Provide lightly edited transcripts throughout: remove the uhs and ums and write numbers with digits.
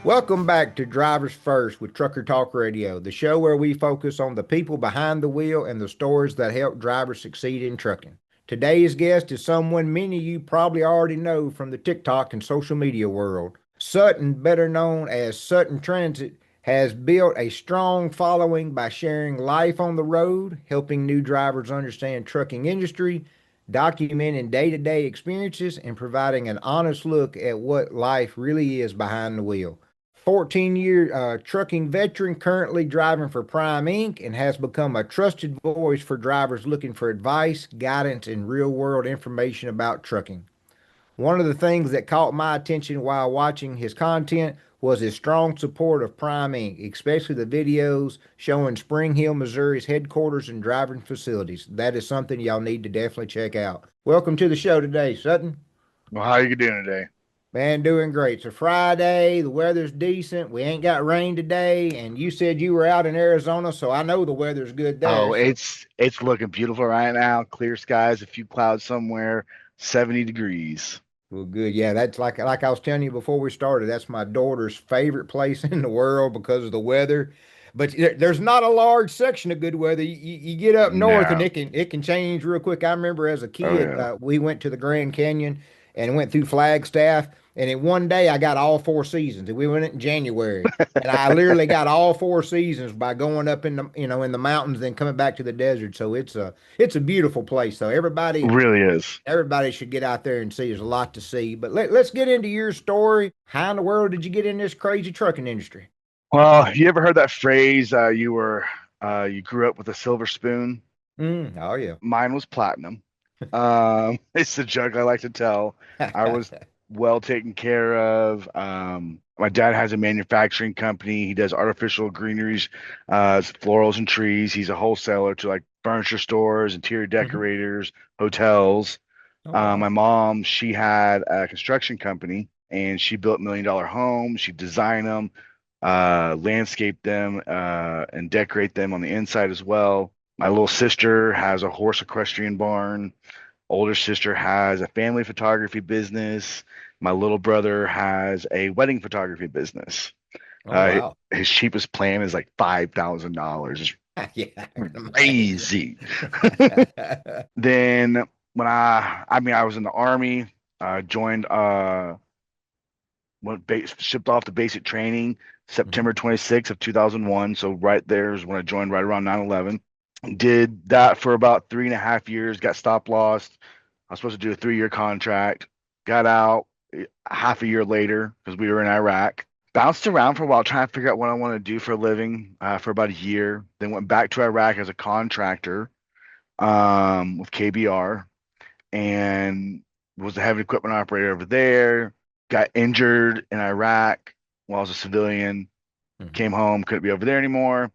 Welcome back to Drivers First with Trucker Talk Radio, the show where we focus on the people behind the wheel and the stories that help drivers succeed in trucking. Today's guest is someone many of you probably already know from the TikTok and social media world. Sutton, better known as Sutton Transit, has built a strong following by sharing life on the road, helping new drivers understand trucking industry, documenting day-to-day experiences, and providing an honest look at what life really is behind the wheel. 14-year trucking veteran currently driving for Prime Inc. and has become a trusted voice for drivers looking for advice, guidance, and real world information about trucking. One of the things that caught my attention while watching his content was his strong support of Prime Inc., especially the videos showing Spring Hill, Missouri's headquarters and driving facilities. That is something y'all need to definitely check out. Welcome to the show today, Sutton. Well, how you doing today? Man, doing great. It's a Friday. The weather's decent. We ain't got rain today. And you said you were out in Arizona, so I know the weather's good there. Oh, So, it's looking beautiful right now. Clear skies, a few clouds somewhere, 70 degrees. well, good. Yeah, that's like I was telling you before we started. That's my daughter's favorite place in the world because of the weather. But there's not a large section of good weather. You get up north and No. it can change real quick. I remember as a Oh kid, yeah. we went to the Grand Canyon and went through Flagstaff. And in one day, I got all four seasons. And we went in January, and I literally got all four seasons by going up in the mountains, then coming back to the desert. So it's a beautiful place. So Really is. everybody should get out there and see. There's a lot to see. But let's get into your story. How in the world did you get in this crazy trucking industry? Well, you ever heard that phrase, you grew up with a silver spoon? Oh yeah. Mine was platinum. It's the joke I like to tell. I was well taken care of. My dad has a manufacturing company. He does artificial greeneries, florals and trees. He's a wholesaler to like furniture stores, interior Hmm. decorators, hotels. Oh wow. My mom, she had a construction company and she built $1 million homes. She designed them, landscape them, and decorate them on the inside as well. My little sister has a horse equestrian barn. Older sister has a family photography business. My little brother has a wedding photography business. Oh wow. His cheapest plan is like $5,000. It's Yeah, I can imagine. crazy. Then when I was in the army, joined, shipped off to basic training Mhm. September 26th of 2001. So right there is when I joined right around 9/11. Did that for about 3.5 years, got stop lost. I was supposed to do a 3-year contract, got out half a year later because we were in Iraq. Bounced around for a while trying to figure out what I want to do for a living for about a year. Then went back to Iraq as a contractor with KBR and was the heavy equipment operator over there. Got injured in Iraq while I was a civilian. Mhm. Came home, couldn't be over there anymore.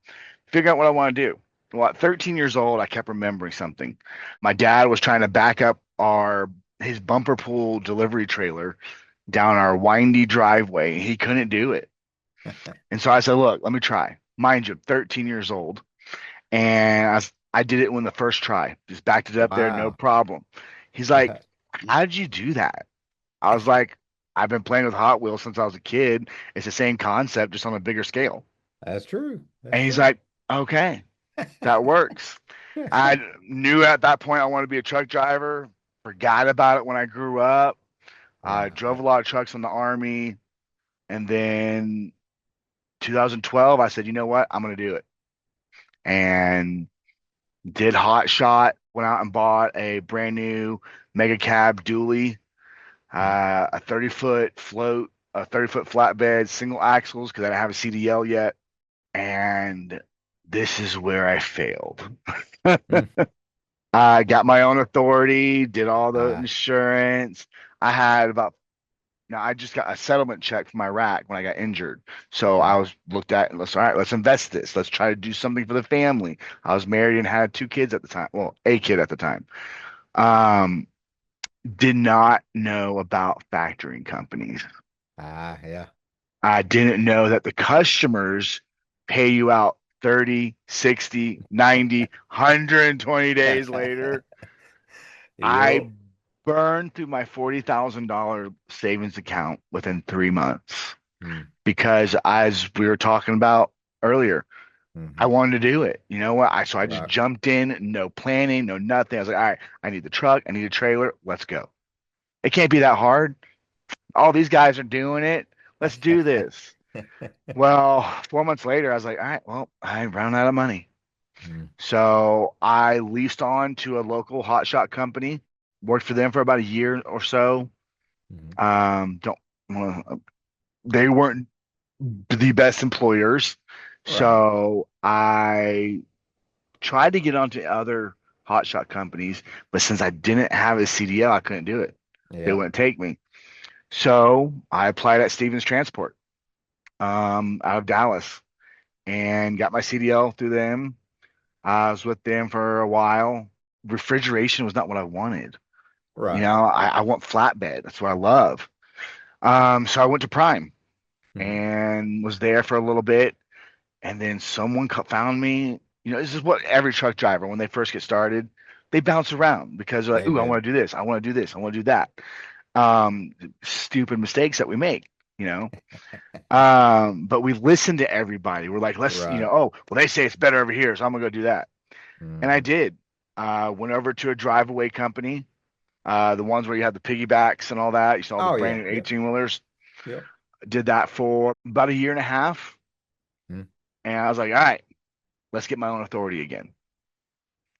Figure out what I want to do. Well, at 13 years old, I kept remembering something. My dad was trying to back up our his bumper pool delivery trailer down our windy driveway. He couldn't do it. And so I said, look, let me try. Mind you, 13 years old. And I did it when the first try. Just backed it up there, no Wow. problem. He's like, how did you do that? I was like, I've been playing with Hot Wheels since I was a kid. It's the same concept, just on a bigger scale. That's true. That's And he's true. like, okay, that works. I knew at that point I wanted to be a truck driver. Forgot about it when I grew up. I Yeah, drove yeah. a lot of trucks in the Army. And then 2012, I said, you know what? I'm going to do it. And did hot shot, went out and bought a brand new mega cab dually, Mhm. a 30-foot float, a 30-foot flatbed, single axles because I didn't have a CDL yet. And this is where I failed. Mm. I got my own authority, did all the Ah, insurance. I had about Now I just got a settlement check from Iraq when I got injured. So I okay. was looked at and let's all right, let's invest this. Let's try to do something for the family. I was married and had 2 kids at the time. Well, a kid at the time. Um, did not know about factoring companies. Ah, yeah. I didn't know that the customers pay you out 30, 60, 90, 120 days later. I Yep. burned through my $40,000 savings account within 3 months. Mm. because as we were talking about earlier, I Hmm. wanted to do it. You know what? So I just Right. jumped in, no planning, no nothing. I was like, all right, I need the truck, I need a trailer, let's go. It can't be that hard. All these guys are doing it. Let's do this. Well, 4 months later, I was like, all right, well, I ran out of money. Mm. So I leased on to a local hotshot company, worked for them for about a year or so. Mhm. Don't well, they weren't the best employers. Right. So I tried to get onto other hotshot companies, but since I didn't have a CDL, I couldn't do it. They Yeah. wouldn't take me. So I applied at Stevens Transport, out of Dallas, and got my CDL through them. I was with them for a while. Refrigeration was not what I wanted. You Right. know, I want flatbed. That's what I love. So I went to Prime Mhm. and was there for a little bit. And then someone found me. You know, this is what every truck driver, when they first get started, they bounce around because they're like, They ooh, I do. want to do this. I want to do this. I want to do that. Stupid mistakes that we make, you know. But we listen to everybody. We're like, let's, Right. oh, well, they say it's better over here, so I'm gonna go do that. And I Hmm. did. Went over to a drive away company, the ones where you have the piggybacks and all that. You saw the Oh brand yeah. new Yep. 18 wheelers. Yep. Did that for about a year and a half. Mm. And I was like, all right, let's get my own authority again.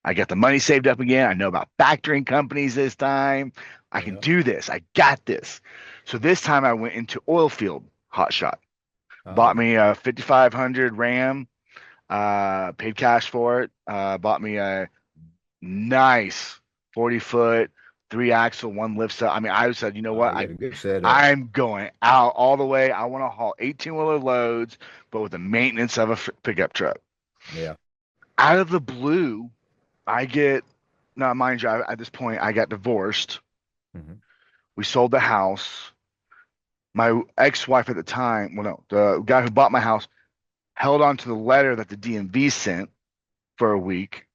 I got the money saved up again. I know about factoring companies this time. I can Yeah. do this. I got this. So this time I went into oil field hotshot. Oh Bought yeah. me a 5500 Ram, paid cash for it. Bought me a nice 40-foot, three axle, one lift set. I mean, I said, you know Oh, what? you got a good setup. I'm going out all the way. I want to haul 18 wheeler loads, but with the maintenance of a pickup truck. Yeah. Out of the blue, I get, now mind you, at this point, I got divorced. Hmm. We sold the house. My ex-wife at the time, well, no, the guy who bought my house held on to the letter that the DMV sent for a week.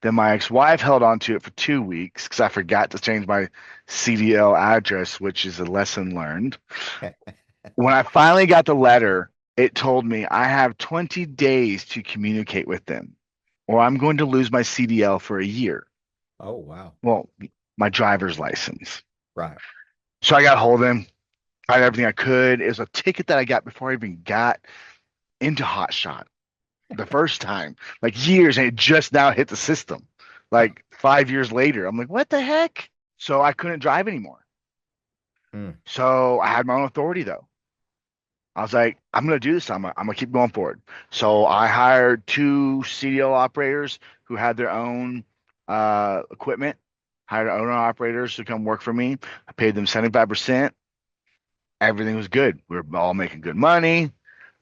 Then my ex-wife held on to it for 2 weeks because I forgot to change my CDL address, which is a lesson learned. When I finally got the letter, it told me I have 20 days to communicate with them, or I'm going to lose my CDL for a year. Oh wow. Well, my driver's license. Right. So I got a hold of him, tried everything I could. It was a ticket that I got before I even got into Hot Shot the first time, like years, and it just now hit the system, like 5 years later. I'm like, what the heck? So I couldn't drive anymore. Mm. So I had my own authority though. I was like, I'm gonna do this. I'm gonna keep going forward. So I hired two CDL operators who had their own equipment, hired owner operators to come work for me. I paid them 75%. Everything was good. We were all making good money.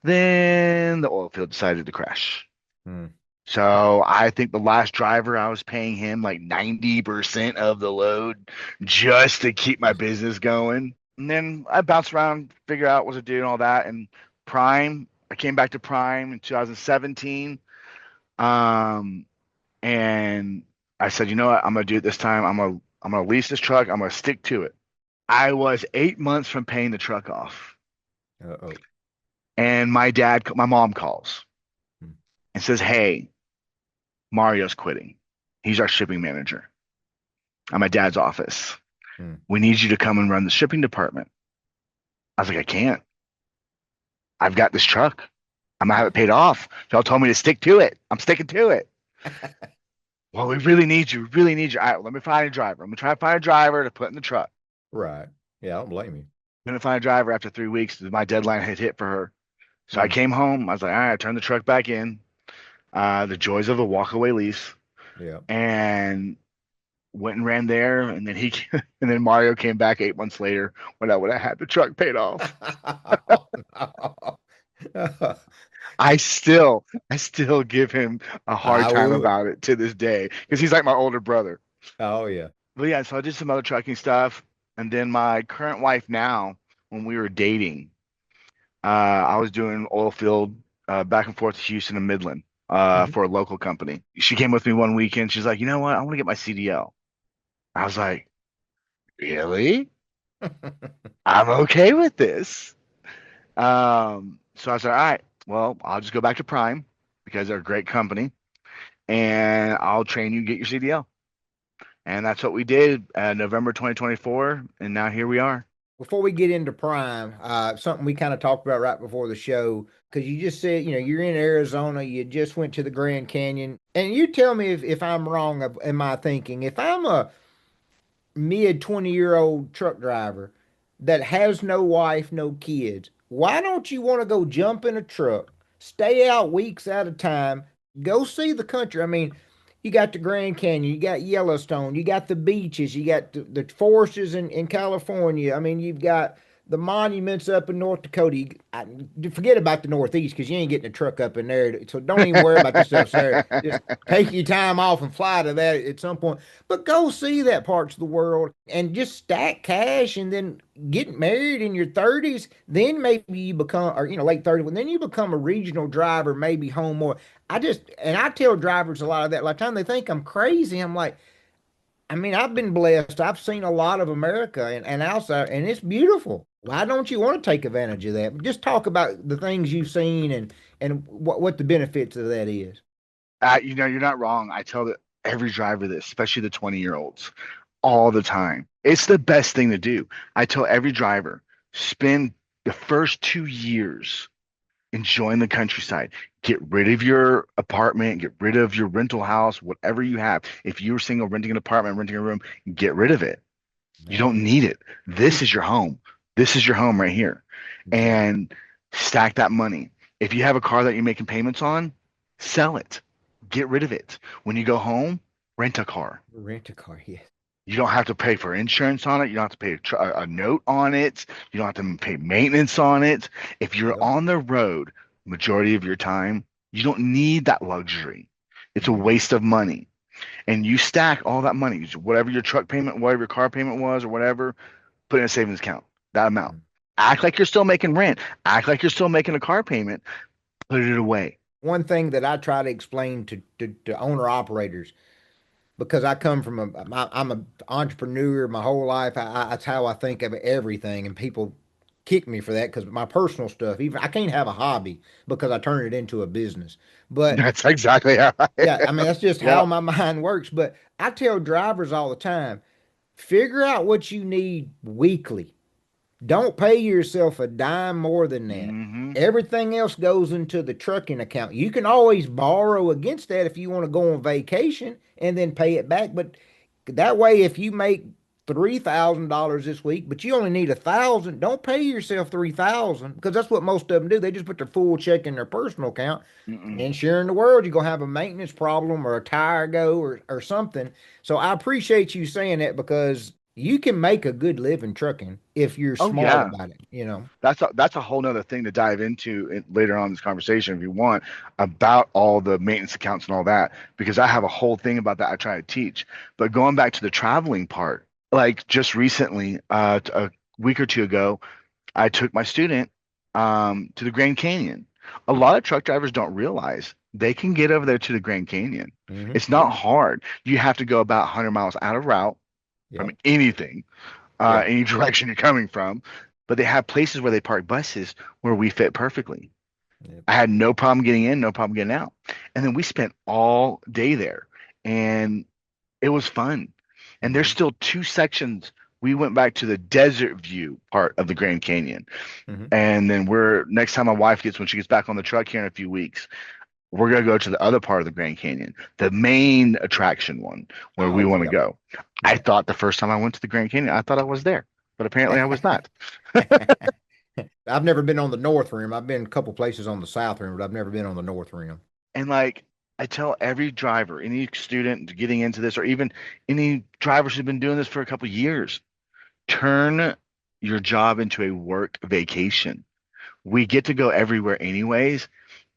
Then the oil field decided to crash. Mm. So I think the last driver, I was paying him like 90% of the load just to keep my business going. And then I bounced around, figure out what to do and all that. And Prime, I came back to Prime in 2017. Um, and I said, you know what? I'm gonna do it this time. I'm gonna lease this truck. I'm gonna stick to it. I was 8 months from paying the truck off. Uh-oh. And my mom calls Mm. and says, hey, Mario's quitting. He's our shipping manager at my dad's office. Mm. We need you to come and run the shipping department. I was like, I can't. I've got this truck. I'm gonna have it paid off. Y'all told me to stick to it. I'm sticking to it. Well, we really need you. We really need you. All right, let me find a driver. I'm gonna try to find a driver to put in the truck. Right. Yeah, I don't blame you. Couldn't find a driver after 3 weeks. My deadline had hit for her. So I Mm. came home. I was like, all right, I turned the truck back in. The joys of a walkaway lease. Yeah. And went and ran there, and then and then Mario came back 8 months later when I would have had the truck paid off. Oh, no. I still give him a hard I time would. about it to this day because he's like my older brother. Oh yeah. But yeah, so I did some other trucking stuff, and then my current wife now, when we were dating, I was doing oil field back and forth to Houston and Midland Mhm. for a local company. She came with me one weekend. She's like, you know what? I want to get my CDL. I was like, really? I'm okay with this. So I said, all right, well, I'll just go back to Prime because they're a great company, and I'll train you, get your CDL. And that's what we did November 2024, and now here we are. Before we get into Prime, something we kind of talked about right before the show, because you just said, you're in Arizona, you just went to the Grand Canyon, and you tell me if I'm wrong in my thinking. If I'm a mid 20-year-old truck driver that has no wife, no kids, why don't you want to go jump in a truck, stay out weeks at a time, go see the country? I mean, you got the Grand Canyon, you got Yellowstone, you got the beaches, you got the forests in California. I mean, you've got the monuments up in North Dakota. Forget about the Northeast because you ain't getting a truck up in there. So don't even worry about yourself, sir. Just take your time off and fly to that at some point. But go see that parts of the world and just stack cash and then get married in your 30s. Then maybe you become, or, late 30s, then you become a regional driver, maybe home more. And I tell drivers a lot of that. Like, time they think I'm crazy. I'm like, I mean, I've been blessed. I've seen a lot of America and outside, and it's beautiful. Why don't you want to take advantage of that? Just talk about the things you've seen and what the benefits of that is. You're not wrong. I tell every driver this, especially the 20-year-olds, all the time. It's the best thing to do. I tell every driver, spend the first 2 years enjoying the countryside. Get rid of your apartment, get rid of your rental house, whatever you have. If you're single, renting an apartment, renting a room, get rid of it. You don't Man, need it. This is your home. This is your home right here. exactly. And stack that money. If you have a car that you're making payments on, sell it. Get rid of it. When you go home, rent a car. Rent a car, yes. You don't have to pay for insurance on it. You don't have to pay a note on it. You don't have to pay maintenance on it. If you're Yep. on the road majority of your time, you don't need that luxury. It's a Hmm. waste of money. And you stack all that money, whatever your truck payment, whatever your car payment was, or whatever, put in a savings account, that amount. Act like you're still making rent. Act like you're still making a car payment. Put it away. One thing that I try to explain to owner operators, because I come from I'm an entrepreneur my whole life. That's how I think of everything, and people kick me for that because my personal stuff. Even I can't have a hobby because I turn it into a business. But That's exactly how I yeah, I am. mean that's just how Yep. my mind works. But I tell drivers all the time, figure out what you need weekly. Don't pay yourself a dime more than that. Hmm. Everything else goes into the trucking account. You can always borrow against that if you want to go on vacation and then pay it back. But that way, if you make $3,000 this week, but you only need 1,000, don't pay yourself 3,000 because that's what most of them do. They just put their full check in their personal account. Mm-mm. And sure in the world, you're gonna have a maintenance problem or a tire go or something. So I appreciate you saying that because you can make a good living trucking if you're Oh smart yeah. about it. That's a whole nother thing to dive into later on in this conversation if you want about all the maintenance accounts and all that because I have a whole thing about that I try to teach. But going back to the traveling part, like just recently, a week or two ago, I took my student to the Grand Canyon. A lot of truck drivers don't realize they can get over there to the Grand Canyon. It's not Yeah. hard. You have to go about 100 miles out of route from Yep. anything Yeah. any direction you're coming from. But they have places where they park buses where we fit perfectly. Yep. I had no problem getting in, no problem getting out. And then we spent all day there and it was fun. And there's Hmm. still two sections. We went back to the desert view part of the Grand Canyon. Hmm. And then next time my wife when she gets back on the truck here in a few weeks, we're going to go to the other part of the Grand Canyon, the main attraction one where we Oh, want to yep. go. I Yep. thought the first time I went to the Grand Canyon, I thought I was there, but apparently I was not. I've never been on the North Rim. I've been a couple places on the South Rim, but I've never been on the North Rim. And like I tell every driver, any student getting into this, or even any drivers who've been doing this for a couple years, turn your job into a work vacation. We get to go everywhere anyways.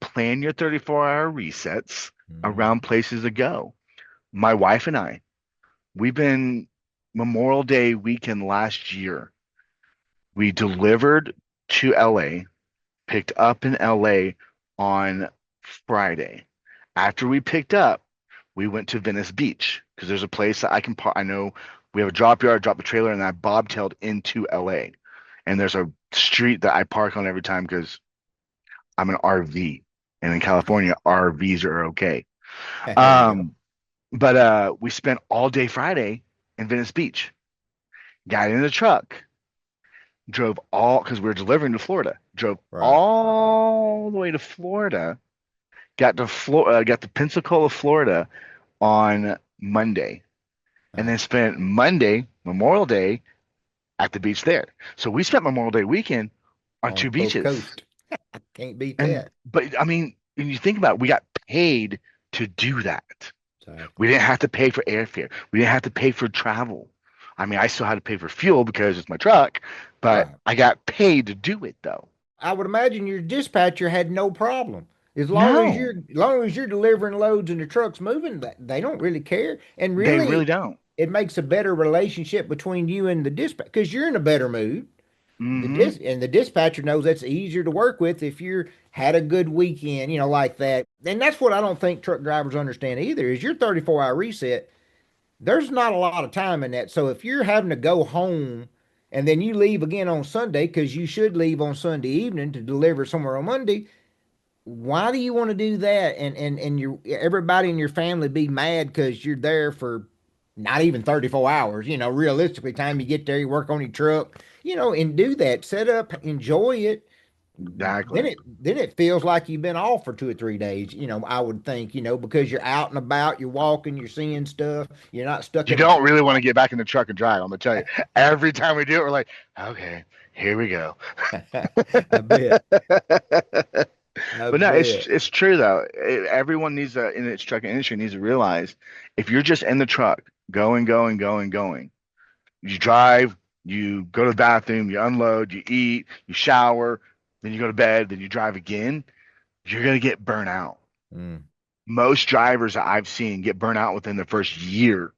Plan your 34-hour resets around Hmm. places to go. My wife and I, we've been Memorial Day weekend last year. We delivered to LA, picked up in LA on Friday. After we picked up, we went to Venice Beach because there's a place that I can park. I know we have a drop yard, drop the trailer, and I bobtailed into LA. and there's a street that I park on every time because I'm an RV, and in California, RVs are okay. There you go. Um, but we spent all day Friday in Venice Beach. Got in the truck, drove all because we were delivering to Florida. Drove Right. all the way to Florida. Got to Pensacola, Florida on Monday, and Uh, then spent Monday, Memorial Day, at the beach there. So we spent Memorial Day weekend on on two both beaches. coasts. Can't beat And that. but I mean, when you think about it, we got paid to do that. Exactly. We didn't have to pay for airfare. We didn't have to pay for travel. I mean, I still had to pay for fuel because it's my truck, but Right. I got paid to do it though. I would imagine your dispatcher had no problem. No, As long as you're delivering loads and the truck's moving, they don't really care. And they really, really don't. it makes a better relationship between you and the dispatch because you're in a better mood. Hmm. The dispatcher knows that's easier to work with if you're had a good weekend, like that. And that's what I don't think truck drivers understand either is your 34-hour reset. There's not a lot of time in that. So if you're having to go home and then you leave again on Sunday because you should leave on Sunday evening to deliver somewhere on Monday, why do you want to do that? And your everybody in your family be mad because you're there for not even 34 hours. Realistically, time you get there, you work on your truck, and do that. Set up, enjoy it. Exactly. Then it feels like you've been off for 2 or 3 days. I would think, because you're out and about, you're walking, you're seeing stuff, you're not stuck You in a don't really want to get back in the truck and drive. I'm gonna tell you. Every time we do it, we're like, okay, here we go. I bet. I But no, it's bet. it's true though. Everyone needs to in its trucking industry needs to realize if you're just in the truck, going, going, going, going, you drive, you go to the bathroom, you unload, you eat, you shower, then you go to bed, then you drive again, you're gonna get burnt out. Mm. Most drivers that I've seen get burnt out within the first year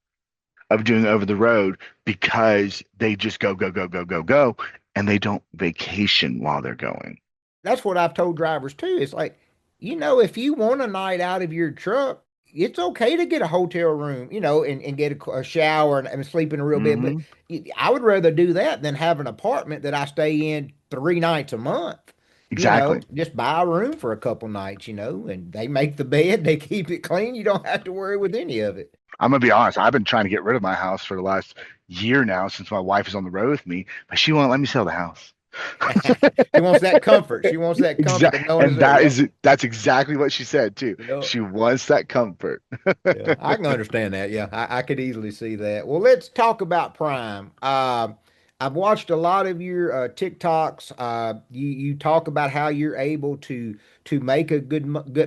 of doing over the road because they just go, go, go, go, go, go, and they don't vacation while they're going. That's what I've told drivers too. It's like, if you want a night out of your truck, it's okay to get a hotel room, and get a shower and sleep in a real bed. But Hmm. I would rather do that than have an apartment that I stay in 3 nights a month. Exactly. Just buy a room for a couple nights, and they make the bed, they keep it clean. You don't have to worry with any of it. I'm gonna be honest. I've been trying to get rid of my house for the last year now since my wife is on the road with me, but she won't let me sell the house. She wants that comfort. She wants that comfort of knowing it's And there. Yep. that's exactly what she said too. Yep. She wants that comfort. Yeah, I can understand that. Yeah, I could easily see that. Well, let's talk about Prime. I've watched a lot of your TikToks. You talk about how you're able to make a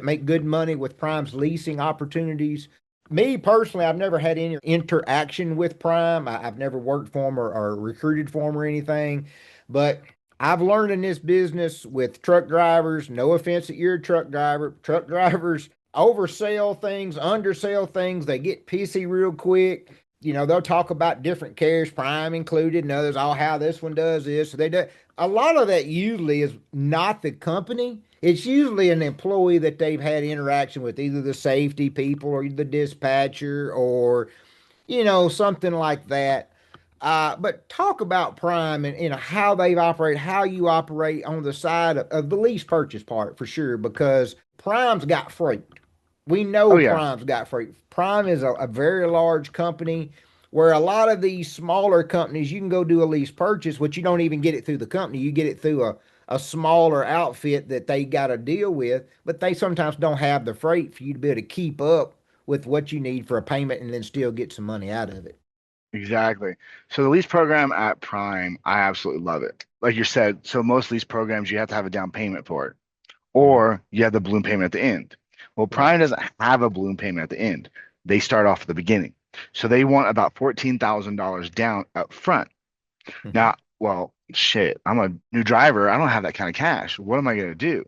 make good money with Prime's leasing opportunities. Me personally, I've never had any interaction with Prime. I've never worked for them or recruited for them or anything, but I've learned in this business with truck drivers. No offense that you're a truck driver. Truck drivers oversell things, undersell things. They get pissy real quick. They'll talk about different carriers, Prime included, and others. Oh, how this one does this. They do. A lot of that usually is not the company. It's usually an employee that they've had interaction with, either the safety people or the dispatcher or something like that. But talk about Prime and how they've operated, how you operate on the side of the lease purchase part for sure, because Prime's got freight. We Oh know yeah, Prime's got freight. Prime is a very large company where a lot of these smaller companies, you can go do a lease purchase, but you don't even get it through the company. You get it through a smaller outfit that they got to deal with, but they sometimes don't have the freight for you to be able to keep up with what you need for a payment and then still get some money out of it. exactly. So the lease program at Prime, I absolutely love it. Like you said, so most lease programs you have to have a down payment for it, Mhm. or you have the balloon payment at the end. Well, Right. Prime doesn't have a balloon payment at the end. They start off at the beginning. So they want about $14,000 down up front. Mhm. Now, well, shit, I'm a new driver. I don't have that kind of cash. What am I going to do?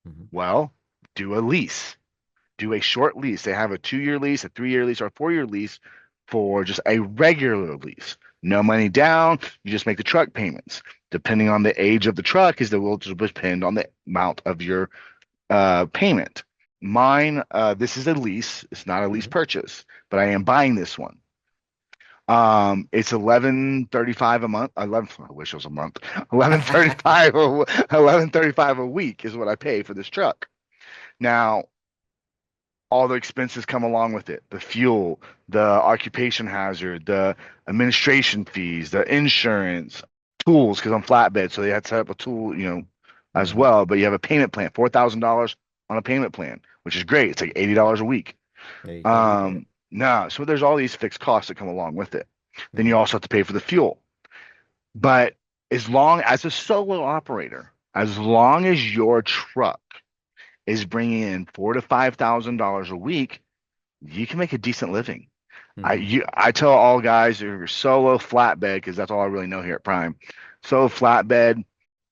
Mhm. Well, do a lease. Do a short lease. They have a 2-year lease, a 3-year lease, or a 4-year lease for just a regular lease. No money down. You just make the truck payments. Depending on the age of the truck, is that will just depend on the amount of your payment. Mine, this is a lease. It's not a lease Mhm. purchase, but I am buying this one. It's 11.35 a month. 11. I wish it was a month. 11.35. 11.35 a week is what I pay for this truck. Now, all the expenses come along with it: the fuel, the occupation hazard, the administration fees, the insurance, tools, because I'm flatbed, so they had to set up a tool, as Mhm. well. But you have a payment plan, $4,000 on a payment plan, which is great. It's like $80 a week. There you go. Yeah. No, so there's all these fixed costs that come along with it. Then you Mhm. also have to pay for the fuel. But as long as a solo operator, as long as your truck is bringing in $4,000 to $5,000 a week, you can make a decent living. Mhm. I tell all guys, if you're solo flatbed, because that's all I really know here at Prime. Solo flatbed,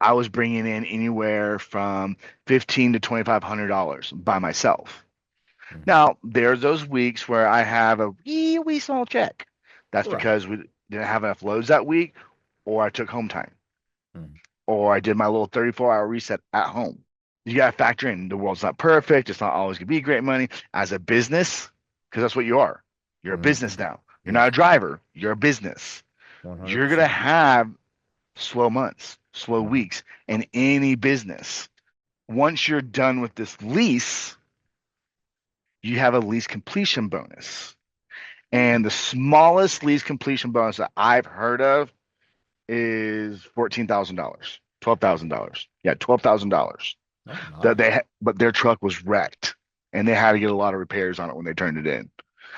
I was bringing in anywhere from $1,500 to $2,500 by myself. Mhm. Now, there's those weeks where I have a wee small check. That's Right. because we didn't have enough loads that week, or I took home time, Mhm. or I did my little 34-hour reset at home. You got to factor in the world's not perfect. It's not always going to be great money as a business, because that's what you are. You're a business Mhm. now. You're not a Yes. driver. You're a business. You're going to 100%. have slow months, slow Mhm. weeks in any business. Once you're done with this lease, you have a lease completion bonus. And Mhm. the smallest lease completion bonus that I've heard of is $14,000, $12,000. Yeah, $12,000. Oh, That nice. but their truck was wrecked, and they had to get a lot of repairs on it when they turned it in.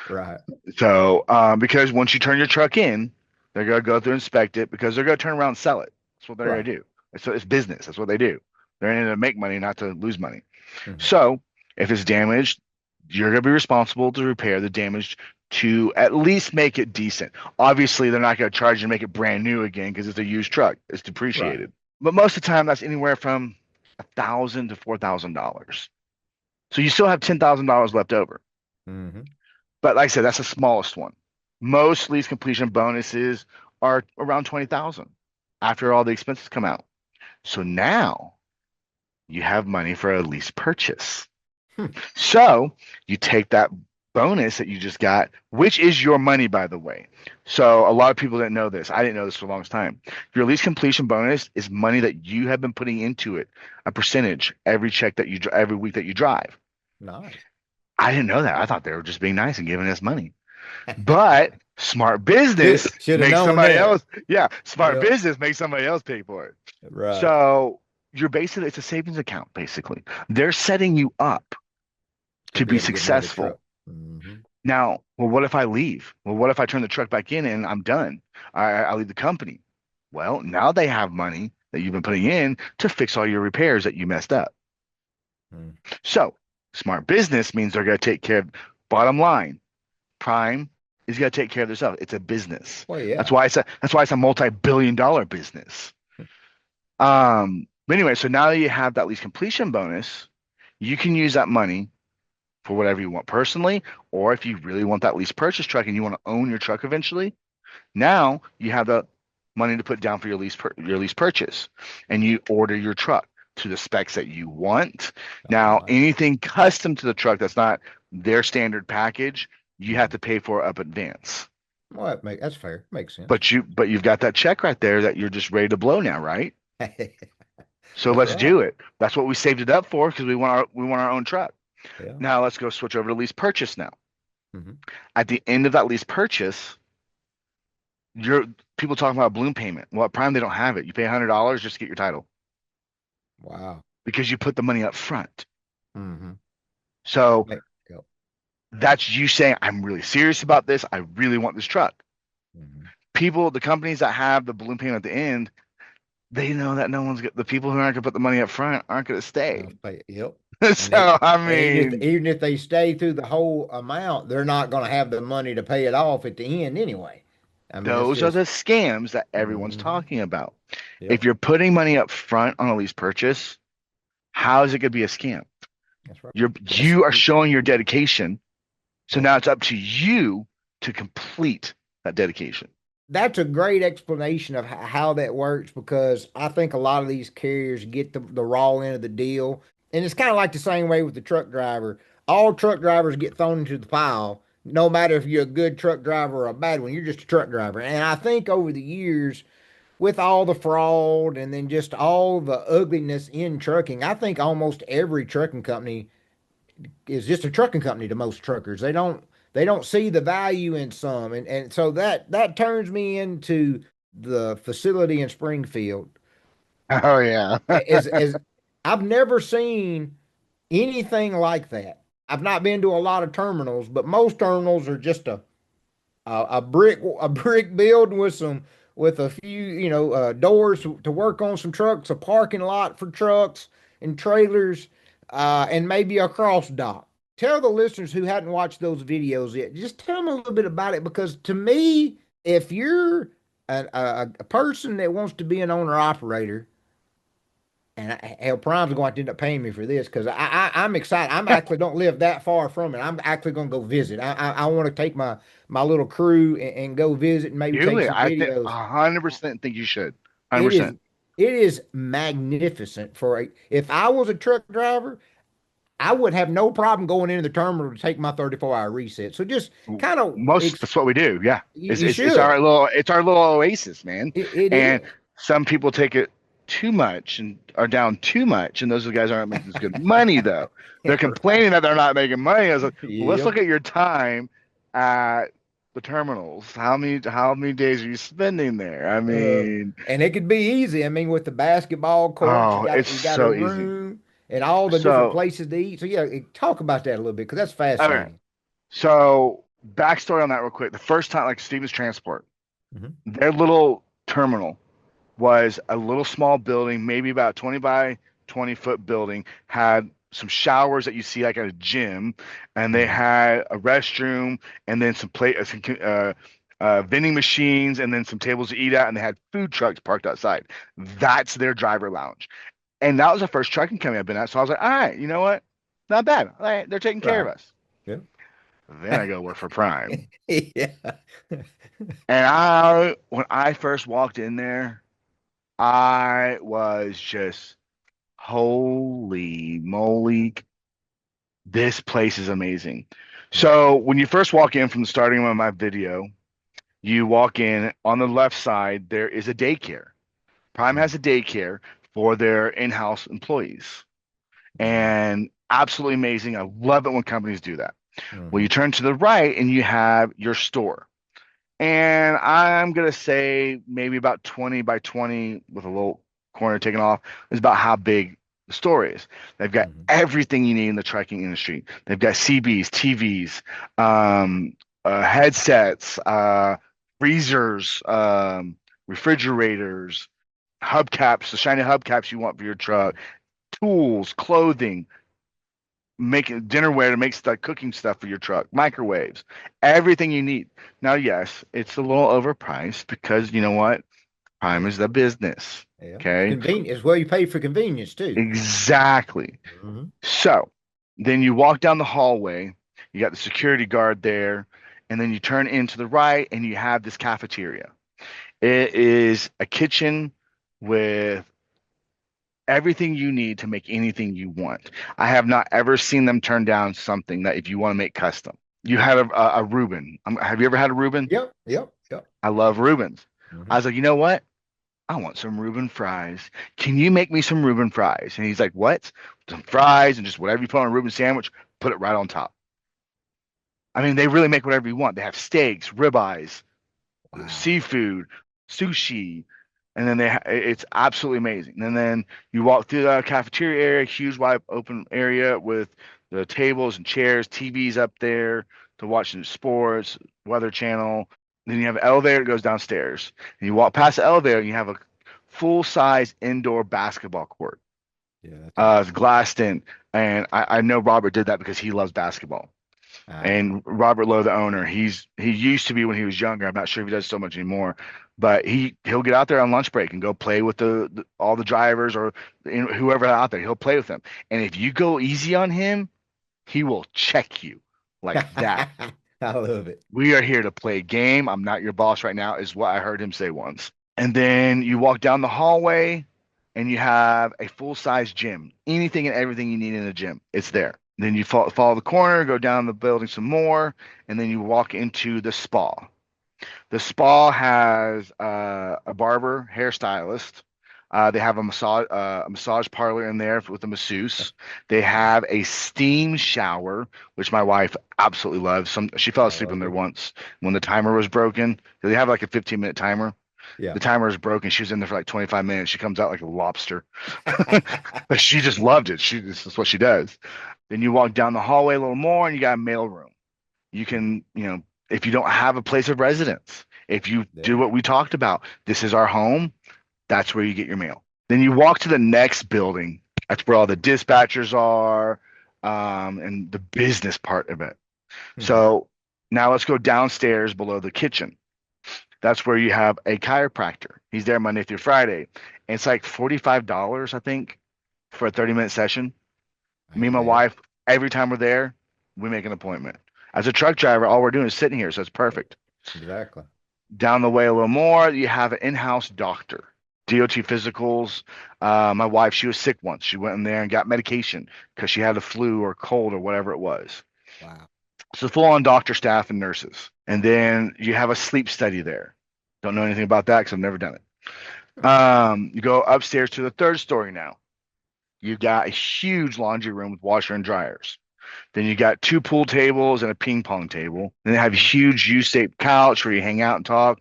Right. So, because once you turn your truck in, they're gonna go through inspect it because they're gonna turn around and sell it. That's what they're gonna Right. do. So it's business. That's what they do. They're in it to make money, not to lose money. Mhm. So if it's damaged, you're going to be responsible to repair the damage to at least make it decent. Obviously, they're not going to charge you to make it brand new again because it's a used truck. It's Right. depreciated. But most of the time, that's anywhere from $1,000 to $4,000. So you still have $10,000 left over. Mhm. But like I said, that's the smallest one. Most lease completion bonuses are around 20,000 after all the expenses come out. So now you have money for a lease purchase. Hmm. So you take that bonus that you just got, which is your money, by the way. So a lot of people didn't know this. I didn't know this for the longest time. Your lease completion bonus is money that you have been putting into it, a percentage every week that you drive. Nice. I didn't know that. I thought they were just being nice and giving us money. But smart business Should have makes known somebody that. else, yeah, smart Yep. business makes somebody else pay for it. Right. So you're basically, it's a savings account, basically. They're setting you up To to be be able to get another truck. successful. Mhm. Now, well, what if I leave? Well, what if I turn the truck back in and I'm done? I leave the company. Well, now they have money that you've been putting in to fix all your repairs that you messed up. Mhm. So, smart business means they're going to take care of, bottom line, Prime is going to take care of themselves. It's a business. Well, That's yeah. why it's a multi-billion-dollar business. But anyway, so now that you have that lease completion bonus, you can use that money for whatever you want personally, or if you really want that lease purchase truck and you want to own your truck eventually, now you have the money to put down for your lease purchase, and you order your truck to the specs that you want. Oh, Now, nice. anything custom to the truck that's not their standard package, you have Mhm. to pay for up advance. Well, that's fair. Makes sense. But you've got that check right there that you're just ready to blow now, right? So That's let's right. do it. That's what we saved it up for because we want our own truck. Yeah. Now let's go switch over to lease purchase now. Mhm. At the end of that lease purchase, you're people talking about a balloon payment. Well, at Prime they don't have it. You pay $100 just to get your title Wow. because you put the money up front. Mhm. So Yep. that's you saying, I'm really serious about this. I really want this truck. Mhm. The companies that have the balloon payment at the end, they know that the people who aren't going to put the money up front aren't going to stay. Yep. And So, I and mean, even if they stay through the whole amount, they're not going to have the money to pay it off at the end anyway. I mean, it's those are just. the scams that everyone's Mhm. talking about. If Yep. you're putting money up front on a lease purchase, how is it going to be a scam? That's right. That's You are showing your dedication. So yep. now it's up to you to complete that dedication. That's a great explanation of how that works because I think a lot of these carriers get the raw end of the deal. And it's kind of like the same way with the truck driver. All truck drivers get thrown into the pile. no matter if you're a good truck driver or a bad one, you're just a truck driver. And I think over the years, with all the fraud and then just all the ugliness in trucking, I think almost every trucking company is just a trucking company to most truckers. They don't see the value in some, and so that turns me into the facility in Springfield. Oh yeah. As I've never seen anything like that. I've not been to a lot of terminals, but most terminals are just a brick building with a few doors to work on some trucks, a parking lot for trucks and trailers, and maybe a cross dock. Tell the listeners who hadn't watched those videos yet, just tell them a little bit about it because to me, if you're a person that wants to be an owner operator, and hell, Prime's going to end up paying me for this because I'm excited. I'm actually don't live that far from it. I'm actually going to go visit. I want to take my little crew and go visit and maybe take Julie, some I think videos. 100% think you should. It is 100%. it is magnificent for a. If I was a truck driver, I would have no problem going into the terminal to take my 34-hour reset. So just kind of Most that's what we do. Yeah. It's you it's it's should. our little oasis, man. It And is. some people take it too much and are down too much, and those guys aren't making as good money though. They're Right. complaining that they're not making money. I was like, well, let's Yep. look at your time at the terminals. How many days are you spending there? I mean, And it could be easy. I mean, with the basketball courts, you oh, got it's you got a so easy. room and all the different So, places to eat. So yeah, talk about that a little bit because that's okay. fascinating. So backstory on that real quick. The first time, like Stevens Transport, Hmm. their little terminal was a little small building, maybe about 20 by 20-foot building, had some showers that you see like at a gym, and they Hmm. had a restroom and then vending machines and then some tables to eat at, and they had food trucks parked outside. That's their driver lounge. And that was the first trucking company I've been at. So I was like, all right, you know what? Not bad. All right, they're taking care of Right. us. Yeah. Then I go work for Prime. Yeah. And when I first walked in there, I was just, holy moly, this place is amazing. Yeah. So when you first walk in from the starting of my video, you walk in on the left side, there is a daycare. Prime has a daycare for their in-house employees. And absolutely amazing. I love it when companies do that. Well, Mm-hmm. you turn to the right and you have your store. And I'm gonna say maybe about 20 by 20 with a little corner taken off is about how big the store is. They've got Hmm. everything you need in the trucking industry. They've got CBs, TVs, headsets, freezers, refrigerators, hubcaps, the shiny hubcaps you want for your truck, tools, clothing, making dinnerware to make stuff, cooking stuff for your truck, microwaves, everything you need. Now, yes, it's a little overpriced because you know what? Time Yeah. is the business. Yeah. It's Okay. convenient. It's well you pay for convenience too. Exactly. Hmm. So then you walk down the hallway, you got the security guard there, and then you turn into the right and you have this cafeteria. It is a kitchen with everything you need to make anything you want. I have not ever seen them turn down something that if you want to make custom. You had a Reuben. Have you ever had a Reuben? Yep. Yep. Yep. I love Reubens. I Hmm. was like, you know what? I want some Reuben fries. Can you make me some Reuben fries? And he's like, what? Some fries and just whatever you put on a Reuben sandwich, put it right on top. I mean, they really make whatever you want. They have steaks, ribeyes, Wow. seafood, sushi, and then it's absolutely amazing. And then you walk through the cafeteria area, huge wide open area with the tables and chairs, TVs up there to watch the sports, Weather Channel. Then you have an elevator that goes downstairs. And you walk past the elevator and you have a full size indoor basketball court. Yeah, that's awesome. It's glassed in. And I know Robert did that because he loves basketball. Ah. And Robert Lowe, the owner, he used to be when he was younger. I'm not sure if he does so much anymore, but he'll get out there on lunch break and go play with all the drivers or whoever out there. He'll play with them, and if you go easy on him, he will check you like that. I love it. We are here to play a game. I'm not your boss right now, is what I heard him say once. And then you walk down the hallway, and you have a full size gym. Anything and everything you need in a gym, it's there. Then you follow the corner, go down the building some more, and then you walk into the spa. The spa has a barber, hairstylist. They have a massage parlor in there with a masseuse. They Wow. have a steam shower, which my wife absolutely loves. She fell I asleep in love there it. once when the timer was broken. They have like a 15-minute timer. Yeah. The timer is broken. She was in there for like 25 minutes. She comes out like a lobster. But she just loved it. This is what she does. Then you walk down the hallway a little more and you got a mail room. You can, if you don't have a place of residence, if you Yeah. do what we talked about, this is our home, that's where you get your mail. Then you walk to the next building. That's where all the dispatchers are, and the business part of it. Mhm. So now let's go downstairs below the kitchen. That's where you have a chiropractor. He's there Monday through Friday. And it's like $45, I think, for a 30-minute session. Me Hey, and my man. wife, every time we're there, we make an appointment. As a truck driver, all we're doing is sitting here, so it's perfect. Exactly. Down the way a little more, you have an in-house doctor. DOT physicals. My wife, she was sick once. She went in there and got medication because she had a flu or cold or whatever it was. Wow. So full on doctor staff and nurses. And then you have a sleep study there. Don't know anything about that because I've never done it. You go upstairs to the third story now. You got a huge laundry room with washer and dryers. Then you got two pool tables and a ping pong table. Then they have a Mhm. huge U-shaped couch where you hang out and talk.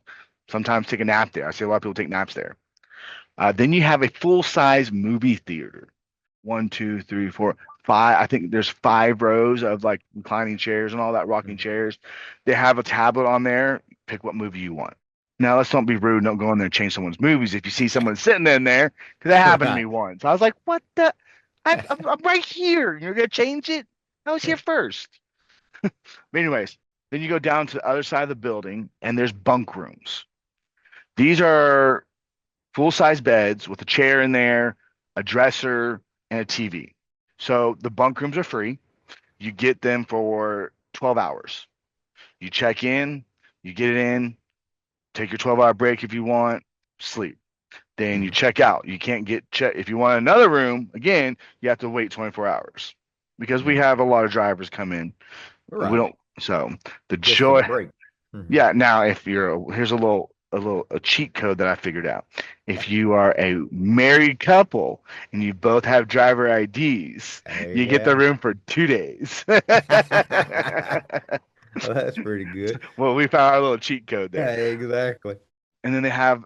Sometimes take a nap there. I see a lot of people take naps there. Then you have a full-size movie theater. One, two, three, four, five. I think there's 5 rows of like reclining chairs and all that, rocking Mhm. chairs. They have a tablet on there. Pick what movie you want. Now, let's don't be rude. Don't go in there and change someone's movies if you see someone sitting in there, because that happened to me Right. once. I was like, what the? I'm right here. You're going to change it? I was here first. But anyways, then you go down to the other side of the building and there's bunk rooms. These are full size beds with a chair in there, a dresser, and a TV. So the bunk rooms are free. You get them for 12 hours. You check in, you get it in, take your 12-hour break if you want, sleep. Then you Mhm. check out. You can't get check if you want another room, again, you have to wait 24 hours because we Mhm. have a lot of drivers come in. We Right. don't so the Just for the joy. break. Mhm. Yeah, now if here's a cheat code that I figured out. If you are a married couple and you both have driver IDs, Hey, you get the yeah. room for 2 days. Well, that's pretty good. Well, we found our little cheat code there. Yeah, exactly. And then they have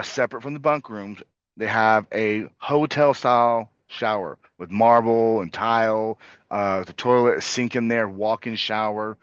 separate from the bunk rooms, they have a hotel style shower with marble and tile, the toilet, sink in there, walk-in shower,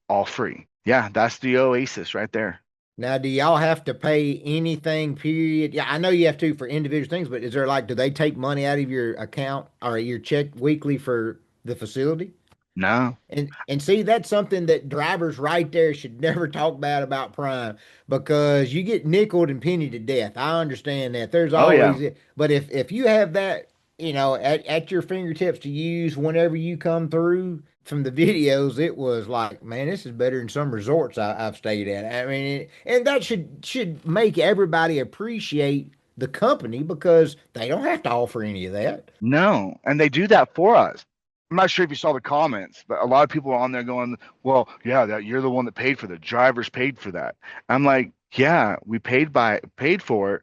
all free. Yeah, that's the Oasis right there. Now, do y'all have to pay anything, period? Yeah, I know you have to for individual things, but is there like, do they take money out of your account or your check weekly for the facility? No. And see, that's something that drivers right there should never talk bad about Prime because you get nickeled and pennied to death. I understand that. There's Oh yeah. always, but if you have that, at your fingertips to use whenever you come through from the videos, it was like, man, this is better than some resorts I've stayed at. I mean, and that should make everybody appreciate the company because they don't have to offer any of that. No. And they do that for us. I'm not sure if you saw the comments, but a lot of people are on there going, "Well, yeah, that you're the one that paid for the drivers paid for that." I'm like, "Yeah, we paid for it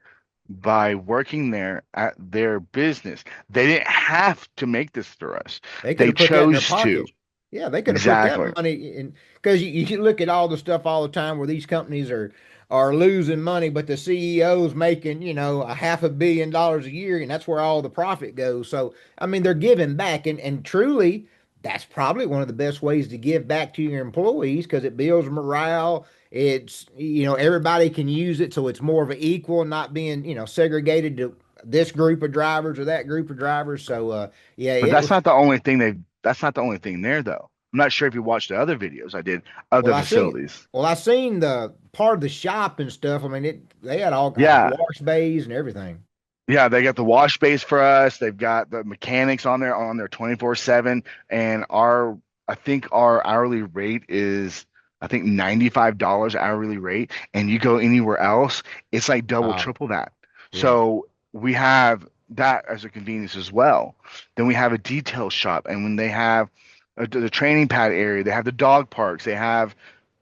by working there at their business. They didn't have to make this for us. They could They have put that in their chose to." pocket. Yeah, they could have put that Exactly. money in because you look at all the stuff all the time where these companies are losing money, but the CEO's making, a $500 million a year, and that's where all the profit goes. So, I mean, they're giving back, and truly, that's probably one of the best ways to give back to your employees because it builds morale. It's, everybody can use it, so it's more of an equal, not being, segregated to this group of drivers or that group of drivers. So, yeah, But it that's was. not the only thing that's not the only thing there though. I'm not sure if you watched the other videos I did of Well, the I seen. facilities. Well, I seen the part of the shop and stuff. I mean, they had all like Yeah, wash bays and everything. yeah, they got the wash base for us. They've got the mechanics on there 24/7. And I think our hourly rate is, I think $95 hourly rate. And you go anywhere else, it's like double, Wow. triple that. Yeah. So we have that as a convenience as well. Then we have a detail shop, and when they have the training pad area, they have the dog parks, they have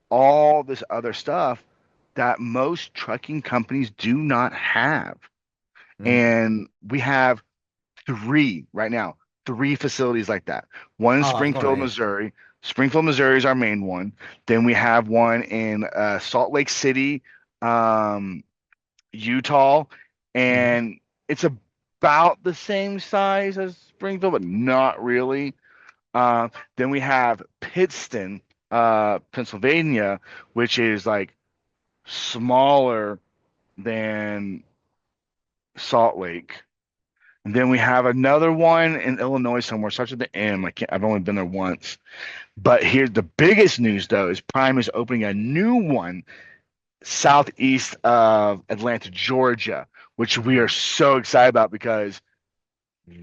all this other stuff that most trucking companies do not have. Mm. And we have three right now, three facilities like that. One in Oh, I was going Springfield, to ask. Missouri. Springfield, Missouri is our main one. Then we have one in Salt Lake City, um, Utah, Hmm. and it's about the same size as Springfield, but not really. Then we have Pittston, Pennsylvania, which is like smaller than Salt Lake. And then we have another one in Illinois somewhere, starts with the M. I've only been there once. But here's the biggest news though is Prime is opening a new one southeast of Atlanta, Georgia, which we are Hmm. so excited about because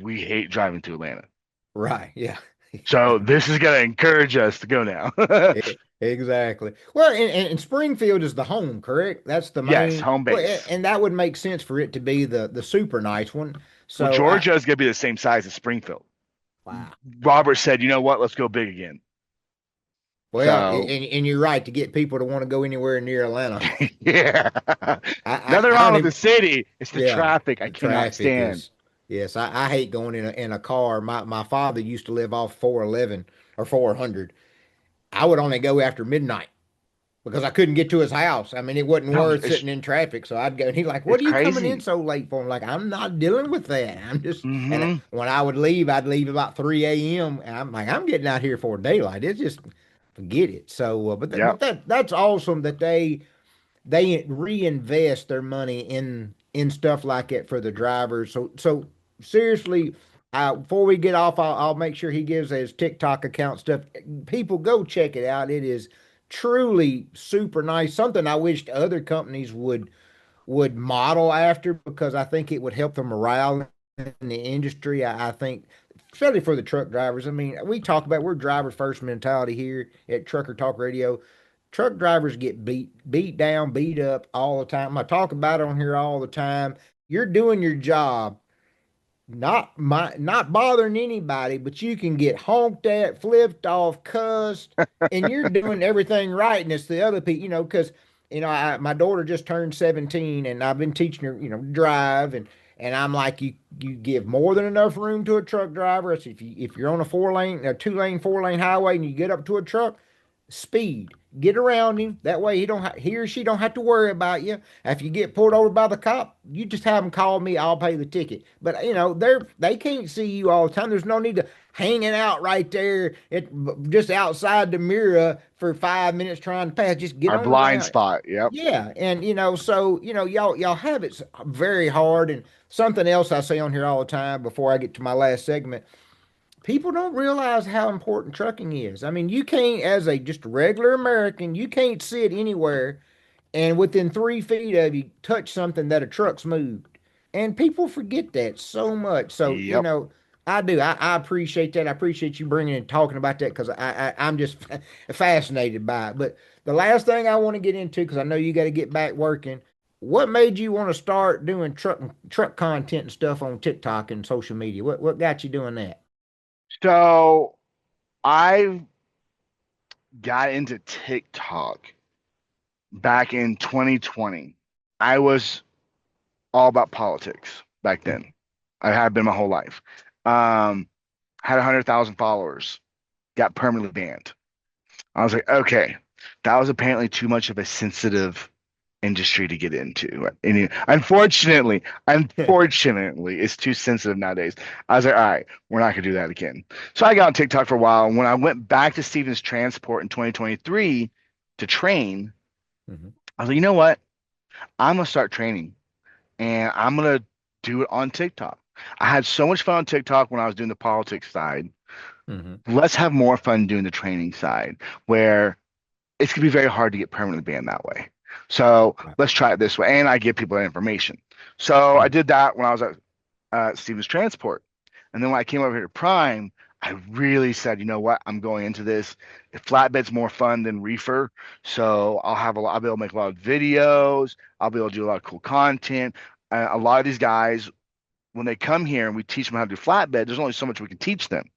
we hate driving to Atlanta. Right. Yeah. So this is going to encourage us to go now. Exactly. Well, and Springfield is the home, correct? That's the Yes, main. home Well, base. and that would make sense for it to be the super nice one. Well, So I Georgia is going to be the same size as Springfield. wow. Robert said, you know what? Let's go big again. Well, So, and you're right to get people to want to go anywhere near Atlanta. yeah. Nothing I wrong don't with the even. city. It's the Yeah, traffic I the cannot traffic stand. is. Yes, I hate going in a car. My father used to live off 411 or 400. I would only go after midnight because I couldn't get to his house. I mean, it wasn't No, worth sitting in traffic. So I'd go, and he's like, "What it's are you coming in crazy. so late for?" I'm like, "I'm not dealing with that. I'm just." And Hmm. when I would leave, I'd leave about 3 a.m. And I'm like, "I'm getting out here for daylight. It's just forget it." So, but Yep. that's awesome that they reinvest their money in stuff like that for the drivers. So seriously, before we get off, I'll make sure he gives his TikTok account stuff. People go check it out. It is truly super nice. Something I wished other companies would model after because I think it would help the morale in the industry. I think, especially for the truck drivers. I mean, we talk about we're driver first mentality here at Trucker Talk Radio. Truck drivers get beat down, beat up all the time. I talk about it on here all the time. You're doing your job, not bothering anybody, but you can get honked at, flipped off, cussed, and you're doing everything right, and it's the other people, because my daughter just turned 17, and I've been teaching her, drive, and I'm like, you give more than enough room to a truck driver. It's if you're on a 4 lane, a 2 lane, 4 lane highway, and you get up to a truck, speed. Get around him. That way he or she don't have to worry about you. If you get pulled over by the cop, you just have them call me. I'll pay the ticket. But they can't see you all the time. There's no need to hanging out right there just outside the mirror for 5 minutes trying to pass. Just get Our on blind around. spot. Yep. Yeah, and so y'all have it very hard. And something else I say on here all the time before I get to my last segment, people don't realize how important trucking is. I mean, you can't, as a just regular American, you can't sit anywhere and within 3 feet of you touch something that a truck's moved. And people forget that so much. So, Yep. I do. I appreciate that. I appreciate you bringing and talking about that because I'm just fascinated by it. But the last thing I want to get into, because I know you got to get back working, what made you want to start doing truck content and stuff on TikTok and social media? What got you doing that? So I got into TikTok back in 2020. I was all about politics back then. I have been my whole life. Um, had 100,000 followers, got permanently banned. I was like, okay, that was apparently too much of a sensitive industry to get into. And unfortunately, it's too sensitive nowadays. I was like, all right, we're not gonna do that again. So I got on TikTok for a while. And when I went back to Stevens Transport in 2023 to train, Mhm. I was like, you know what? I'm gonna start training and I'm gonna do it on TikTok. I had so much fun on TikTok when I was doing the politics side. Mhm. Let's have more fun doing the training side where it's gonna be very hard to get permanently banned that way. So Right. let's try it this way. And I give people that information. So I Mhm. did that when I was at Stevens Transport. And then when I came over here to Prime, I really said, you know what, I'm going into this. Flatbed's more fun than reefer. So I'll be able to make a lot of videos. I'll be able to do a lot of cool content. A lot of these guys when they come here and we teach them how to do flatbed, there's only so much we can teach them.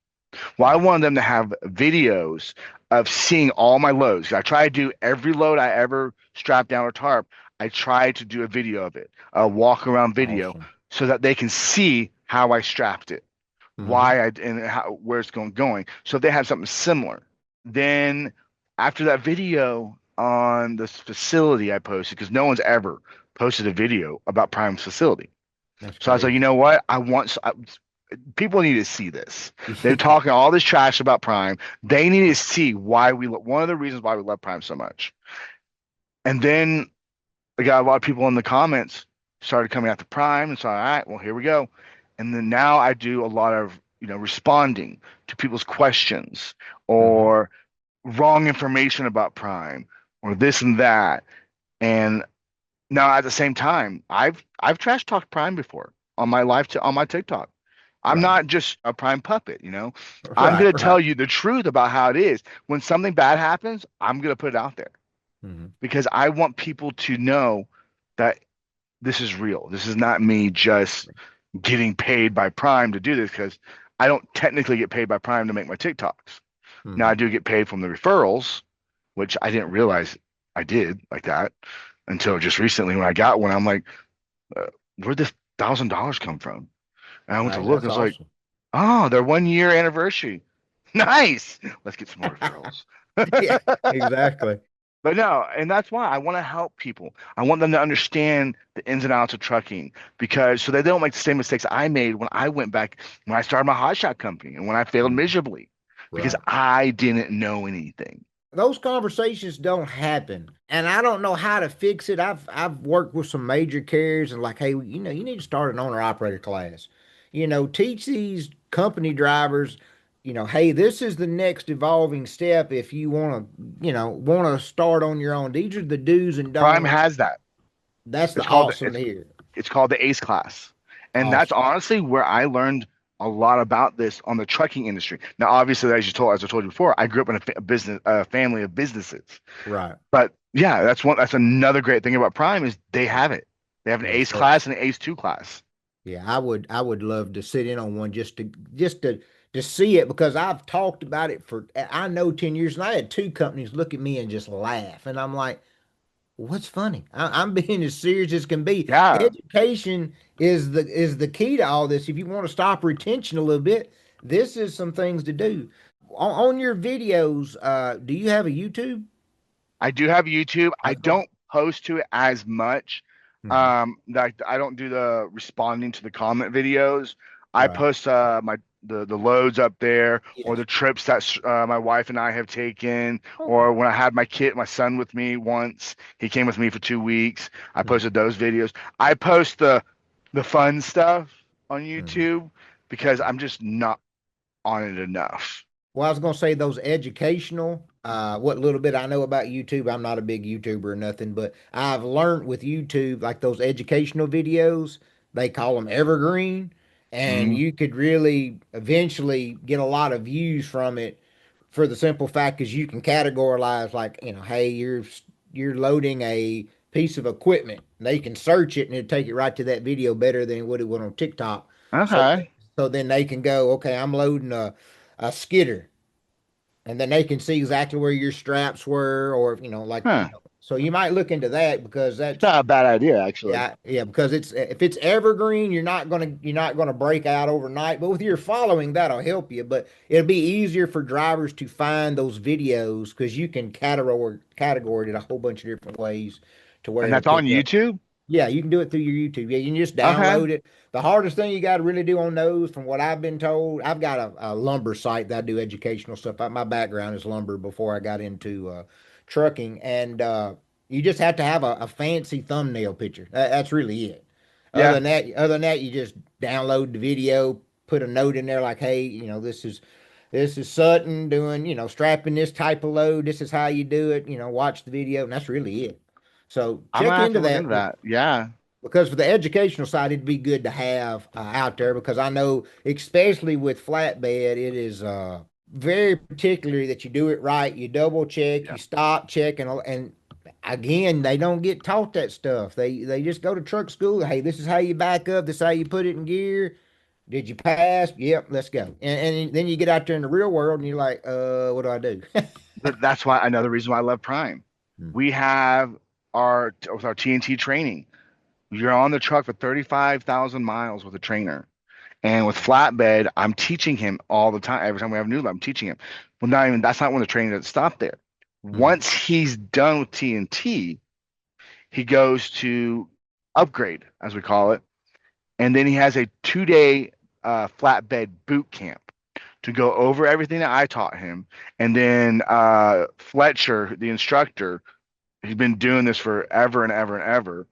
Well, I Right. wanted them to have videos of seeing all my loads. I try to do every load I ever strap down or tarp. I try to do a video of it, a walk around video, Awesome. so that they can see how I strapped it, Mm-hmm. why I and how where it's going. So if they have something similar, then after that video on this facility I posted, because no one's ever posted a video about Prime's facility. That's So I was like, you crazy. know what? People need to see this. They're talking all this trash about Prime. They need to see why one of the reasons why we love Prime so much. And then I got a lot of people in the comments started coming after Prime, and so all right, well, here we go. And then now I do a lot of responding to people's questions Mm-hmm. or wrong information about Prime or this and that. And now at the same time, I've trash talked Prime before on my on my TikTok. I'm Right. not just a Prime puppet, you know. I'm Right. gonna Right. tell you the truth about how it is. When something bad happens, I'm gonna put it out there Mm-hmm. because I want people to know that this is real. This is not me just getting paid by Prime to do this because I don't technically get paid by Prime to make my TikToks. Now I Mm-hmm. do get paid from the referrals, which I didn't realize I did like that until just recently when I got one. I'm like, uh, where'd this $1,000 come from? And I went to Right. look. I That's was like, awesome. oh, their 1 year anniversary. Nice. Let's get some more referrals. Yeah. Exactly. But no, and that's why I want to help people. I want them to understand the ins and outs of trucking because so they don't make the same mistakes I made when I went back when I started my hotshot company and when I failed Mhm. miserably because Right. I didn't know anything. Those conversations don't happen, and I don't know how to fix it. I've worked with some major carriers and like, hey, you need to start an owner operator class. Teach these company drivers, hey, this is the next evolving step if you want to start on your own. These are the do's and Prime don'ts. has that. That's the It's called awesome here. it's called the ACE class. And that's Awesome. honestly where I learned a lot about this on the trucking industry. Now, obviously, as I told you before, I grew up in a family of businesses. Right. But yeah, that's another great thing about Prime is they have it. They have an Yes. ACE class and an ACE 2 class. Yeah, I would love to sit in on one just to see it because I've talked about it for I know 10 years and I had two companies look at me and just laugh and I'm like, what's funny? I'm being as serious as can be. Yeah, Education is the key to all this. If you want to stop retention a little bit, this is some things to do. On your videos, do you have a YouTube? I do have YouTube. I I was gonna. don't post to it as much. Mhm. Like I don't do the responding to the comment videos. I Right. post the loads up there or Yes. the trips that my wife and I have taken, Okay. or when I had my son with me once. He came with me for 2 weeks. I Mhm. posted those videos. I post the fun stuff on Mhm. YouTube because I'm just not on it enough. Well, I was gonna say those educational, what little bit I know about YouTube, I'm not a big YouTuber or nothing, but I've learned with YouTube, like those educational videos, they call them evergreen, and Hmm. you could really eventually get a lot of views from it for the simple fact is you can categorize like, hey, you're loading a piece of equipment. They can search it and it'll take it right to that video better than what it would on TikTok. So Okay. so then they can go, okay, I'm loading a skidder, and then they can see exactly where your straps were, or Huh. so you might look into that because It's that's not a bad idea, actually. yeah, yeah, because it's if it's evergreen, you're not gonna break out overnight. But with your following, that'll help you. But it'll be easier for drivers to find those videos because you can categorize it a whole bunch of different ways to where And it'll that's on pick up. YouTube? Yeah, you can do it through your YouTube. Yeah, you can just Okay. download it. The hardest thing you got to really do on those, from what I've been told, I've got a lumber site that I do educational stuff. My background is lumber before I got into trucking, and you just have to have a fancy thumbnail picture. That's really it. Yeah. Other than that, you just download the video, put a note in there like, hey, this is Sutton doing, strapping this type of load. This is how you do it. Watch the video, and that's really it. So I'm check gonna have to into look that into that. Yeah. because for the educational side, it'd be good to have out there because I know, especially with flatbed, it is very particular that you do it right. You double check, Yeah. you stop, check, and again, they don't get taught that stuff. They just go to truck school. Hey, this is how you back up. This is how you put it in gear. Did you pass? Yep, let's go. And then you get out there in the real world and you're like, what do I do? But that's why another reason why I love Prime. Hmm. We have with our TNT training. You're on the truck for 35,000 miles with a trainer. And with Flatbed, I'm teaching him all the time. Every time we have a new lab, I'm teaching him. Well, not even that's not when the training doesn't stop there. Hmm. Once he's done with TNT, he goes to upgrade, as we call it, and then he has a 2 day flatbed boot camp to go over everything that I taught him. And then Fletcher, the instructor, he's been doing this forever and ever and ever,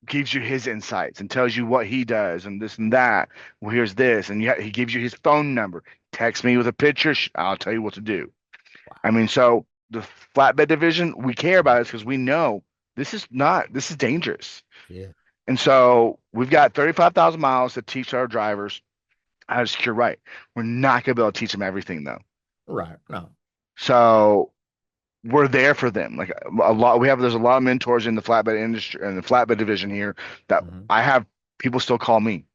gives you his insights and tells you what he does and this and that. Well, here's this, and he gives you his phone number. Text me with a picture. I'll tell you what to do. I mean, so the flatbed division, we care about it because we know this is dangerous. Yeah. And so we've got 35,000 miles to teach our drivers how to secure right. We're not going to be able to teach them everything though. Right. No. So we're there for them. Like there's a lot of mentors in the flatbed industry and the flatbed division here that Hmm. I have people still call me.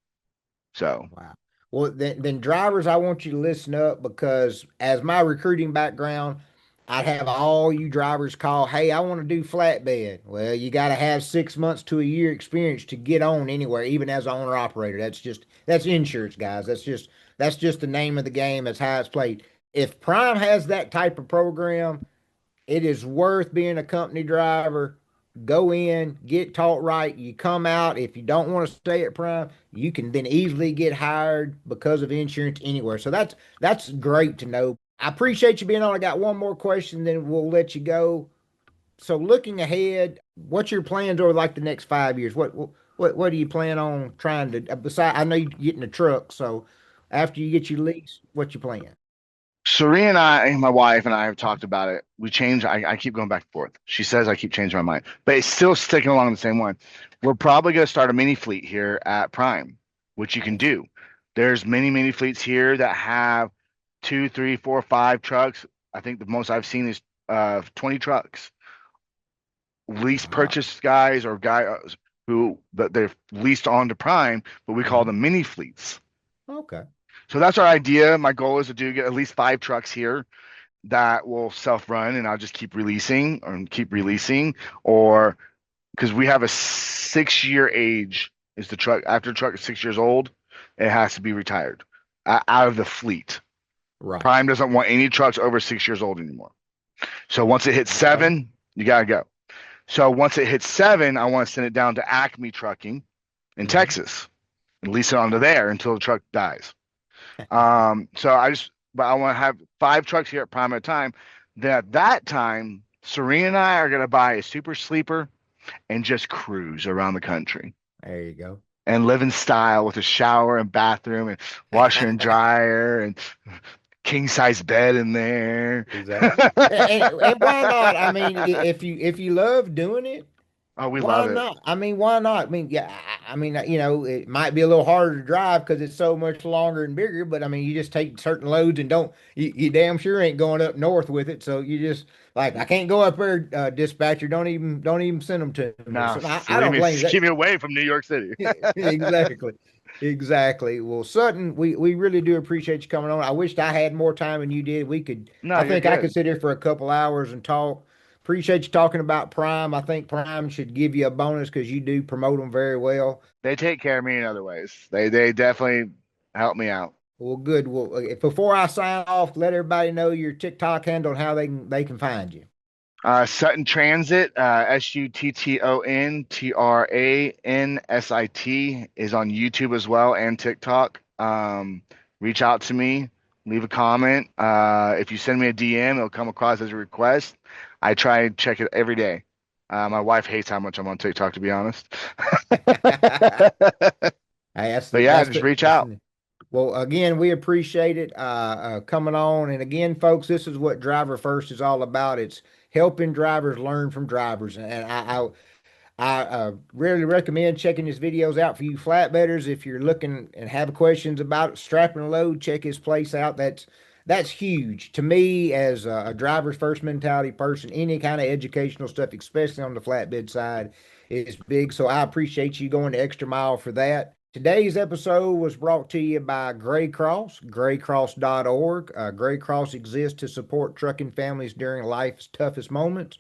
So Wow. Well, then drivers, I want you to listen up because as my recruiting background, I'd have all you drivers call, hey, I want to do flatbed. Well, you got to have 6 months to a year experience to get on anywhere, even as an owner operator. That's insurance, guys. That's just the name of the game. That's how it's played. If Prime has that type of program, it is worth being a company driver. Go in, get taught right. You come out. If you don't want to stay at Prime, you can then easily get hired because of insurance anywhere. So that's great to know. I appreciate you being on. I got one more question, then we'll let you go. So looking ahead, what's your plans over like the next 5 years? What do you plan on trying to besides I know you're getting a truck, so after you get your lease, what's your plan? Serena and my wife and I have talked about it. I keep going back and forth. She says I keep changing my mind, but it's still sticking along the same one. We're probably going to start a mini fleet here at Prime, which you can Awesome. do. There's mini fleets here that have two, three, four, five trucks. I think the most I've seen is 20 trucks. Lease Wow. purchase guys or guys who that they're leased on to Prime, but we call Hmm. them mini fleets. Okay. So that's our idea. My goal is to get at least five trucks here that will self-run, and I'll just keep releasing and keep Hmm. releasing, or because we have a 6 year age is the truck. After the truck is 6 years old, it has to be retired out of the fleet. Right. Prime doesn't want any trucks over 6 years old anymore. So once it hits Okay. 7, you gotta go. So once it hits 7, I want to send it down to Acme Trucking in Hmm. Texas and lease it onto there until the truck dies. But I want to have five trucks here at Prime at a time. Then at that time, Serena and I are going to buy a super sleeper and just cruise around the country There you go. and live in style with a shower and bathroom and washer and dryer and king size bed in there. Exactly. And why not? I mean, if you love doing it, Oh, we why love it. not? I mean, why not? I mean, yeah, I mean, it might be a little harder to drive because it's so much longer and bigger, but I mean, you just take certain loads and you damn sure ain't going up north with it. So you just like, I can't go up there, dispatcher. Don't even send them to me. No, So I leave don't me, blame you. keep me away from New York City. Exactly. Exactly. Well, Sutton, we really do appreciate you coming on. I wished I had more time than you did. No, I you're think I could good. sit here for a couple hours and talk. Appreciate you talking about Prime. I think Prime should give you a bonus because you do promote them very well. They take care of me in other ways. They definitely help me out. Well, good. Well, before I sign off, let everybody know your TikTok handle and how they can find you. Sutton Transit, SuttonTransit is on YouTube as well and TikTok. Reach out to me, leave a comment. If you send me a DM, it'll come across as a request. I try and check it every day. My wife hates how much I'm on TikTok, to be honest. Hey, that's But the yeah, that's just the reach that's out. the well, again, we appreciate it coming on. And again, folks, this is what Driver First is all about. It's helping drivers learn from drivers. And I really recommend checking his videos out for you flatbedders. If you're looking and have questions about strapping a load, check his place out. That's huge to me as a driver's first mentality person. Any kind of educational stuff, especially on the flatbed side, is big. So I appreciate you going the extra mile for that. Today's episode was brought to you by Gray Cross, graycross.org. Gray Cross exists to support trucking families during life's toughest moments.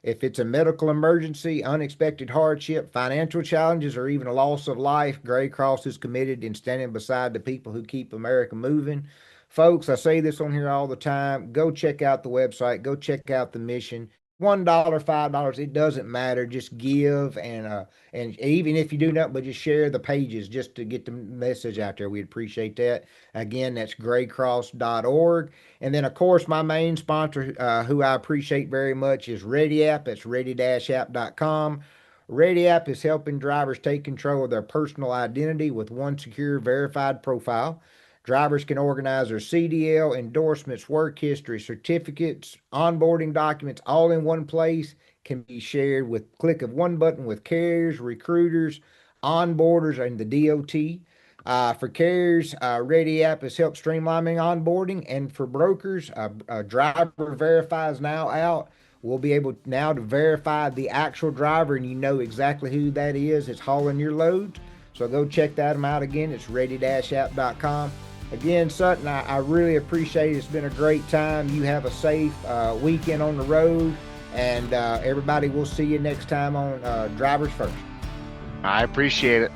If it's a medical emergency, unexpected hardship, financial challenges, or even a loss of life, Gray Cross is committed in standing beside the people who keep America moving. Folks, I say this on here all the time. Go check out the website, go check out the mission. $1, $5, it doesn't matter. Just give and even if you do nothing but just share the pages just to get the message out there. We'd appreciate that. Again, that's graycross.org. And then, of course, my main sponsor, who I appreciate very much, is ReadyApp. That's ready-app.com. ReadyApp is helping drivers take control of their personal identity with one secure, verified profile. Drivers can organize their CDL, endorsements, work history, certificates, onboarding documents all in one place. Can be shared with click of one button with carriers, recruiters, onboarders, and the DOT. For carriers, Ready App has helped streamlining onboarding, and for brokers, Driver Verify is now out. We'll be able now to verify the actual driver, and you know exactly who that is. It's hauling your loads. So go check that out again. It's ready-app.com. Again, Sutton, I really appreciate it. It's been a great time. You have a safe weekend on the road, and everybody, we'll see you next time on Drivers First. I appreciate it.